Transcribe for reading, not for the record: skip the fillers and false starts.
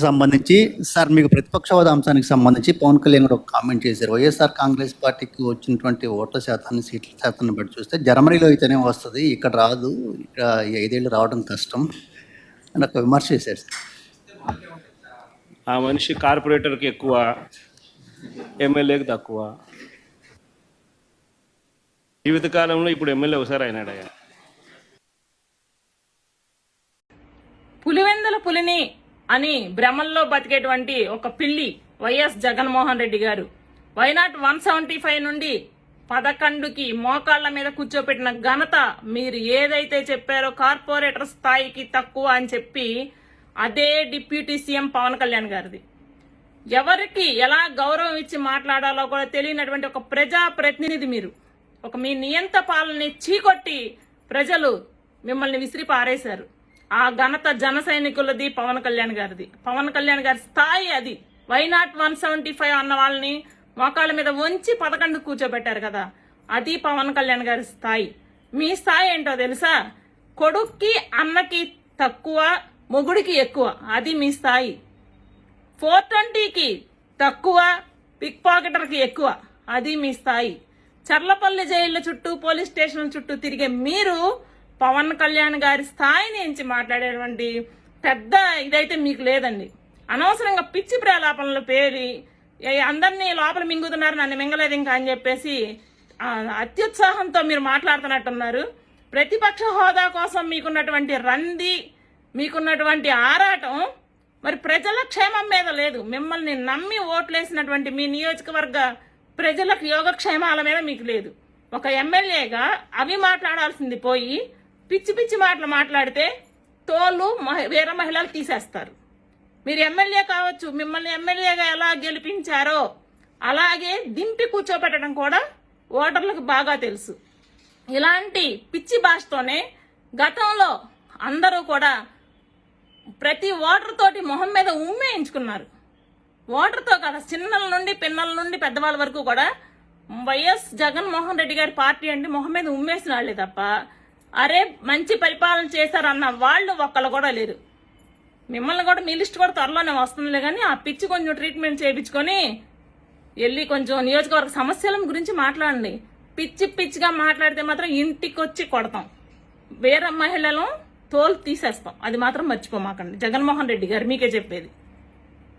సంబంధించి సార్ మీకు ప్రతిపక్ష హోదా అంశానికి సంబంధించి పవన్ కళ్యాణ్ కూడా ఒక కామెంట్ చేశారు. వైఎస్ఆర్ కాంగ్రెస్ పార్టీకి వచ్చినటువంటి ఓట్ల శాతాన్ని, సీట్ల శాతాన్ని బట్టి చూస్తే జర్మనీలో అయితేనే వస్తుంది, ఇక్కడ రాదు, ఇక్కడ 5 ఏళ్ళు రావడం కష్టం అని ఒక విమర్శ చేశారు సార్. ఆ మనిషి కార్పొరేటర్కి ఎక్కువ, ఎమ్మెల్యేకి తక్కువ. జీవితకాలంలో ఇప్పుడు ఎమ్మెల్యే ఒకసారి అయినాడయ్యా. పులివెందుల పులిని అని భ్రమల్లో బతికేటువంటి ఒక పిల్లి వైఎస్ జగన్మోహన్ రెడ్డి గారు వైనాట్ 175 నుండి 11కి మోకాళ్ల మీద కూర్చోపెట్టిన ఘనత మీరు ఏదైతే చెప్పారో కార్పొరేటర్ స్థాయికి తక్కువ అని చెప్పి అదే డిప్యూటీ సీఎం పవన్ కళ్యాణ్ గారిది. ఎవరికి ఎలా గౌరవం ఇచ్చి మాట్లాడాలో కూడా తెలియనటువంటి ఒక ప్రజా ప్రతినిధి మీరు. ఒక మీ నియంత పాలనని చీకొట్టి ప్రజలు మిమ్మల్ని విసిరి పారేశారు. ఆ ఘనత జన సైనికులది, పవన్ కళ్యాణ్ గారిది. పవన్ కళ్యాణ్ గారి స్థాయి అది. వైనాట్ 175 అన్న వాళ్ళని మోకాళ్ళ మీద వంచి 11 కూర్చోబెట్టారు కదా, అది పవన్ కళ్యాణ్ గారి స్థాయి. మీ స్థాయి ఏంటో తెలుసా? కొడుక్కి అన్నకి తక్కువ, మొగుడికి ఎక్కువ, అది మీ స్థాయి. 420కి తక్కువ, పిక్ పాకెటర్కి ఎక్కువ, అది మీ స్థాయి. చర్లపల్లి జైళ్ళ చుట్టూ, పోలీస్ స్టేషన్ల చుట్టూ తిరిగే మీరు పవన్ కళ్యాణ్ గారి స్థాయిని ఎంచి మాట్లాడేటువంటి పెద్ద ఇదైతే మీకు లేదండి. అనవసరంగా పిచ్చి ప్రలాపనలు పేరి అందరినీ లోపల మింగుతున్నారు, నన్ను మింగలేదు ఇంకా అని చెప్పేసి అత్యుత్సాహంతో మీరు మాట్లాడుతున్నట్టున్నారు. ప్రతిపక్ష హోదా కోసం మీకున్నటువంటి రంది, మీకున్నటువంటి ఆరాటం మరి ప్రజల క్షేమం మీద లేదు. మిమ్మల్ని నమ్మి ఓట్లేసినటువంటి మీ నియోజకవర్గ ప్రజలకు యోగక్షేమాల మీద మీకు లేదు. ఒక ఎమ్మెల్యేగా అవి మాట్లాడాల్సింది పోయి పిచ్చి పిచ్చి మాటలు మాట్లాడితే తోలు వేరే మహిళలు తీసేస్తారు. మీరు ఎమ్మెల్యే కావచ్చు, మిమ్మల్ని ఎమ్మెల్యేగా ఎలా గెలిపించారో అలాగే దింపి కూర్చోబెట్టడం కూడా ఓటర్లకు బాగా తెలుసు. ఇలాంటి పిచ్చి భాషతోనే గతంలో అందరూ కూడా ప్రతి ఓటర్ తోటి మొహం మీద ఉమ్మేయించుకున్నారు. ఓటర్తో కదా, చిన్నల నుండి పిన్నల నుండి పెద్దవాళ్ళ వరకు కూడా వైఎస్ జగన్మోహన్ రెడ్డి గారి పార్టీ అంటే మొహం మీద ఉమ్మేసిన వాళ్లే తప్ప అరే మంచి పరిపాలన చేశారన్న వాళ్ళు ఒక్కళ్ళు కూడా లేరు. మిమ్మల్ని కూడా మీ లిస్ట్ కూడా త్వరలోనే వస్తుందిలే, కానీ ఆ పిచ్చి కొంచెం ట్రీట్మెంట్ చేయించుకొని వెళ్ళి కొంచెం నియోజకవర్గ సమస్యల గురించి మాట్లాడండి. పిచ్చి పిచ్చిగా మాట్లాడితే మాత్రం ఇంటికి వచ్చి కొడతాం, వేరే మహిళలను తోలు తీసేస్తాం. అది మాత్రం మర్చిపోమాకండి. జగన్మోహన్ రెడ్డి గారు మీకే చెప్పేది.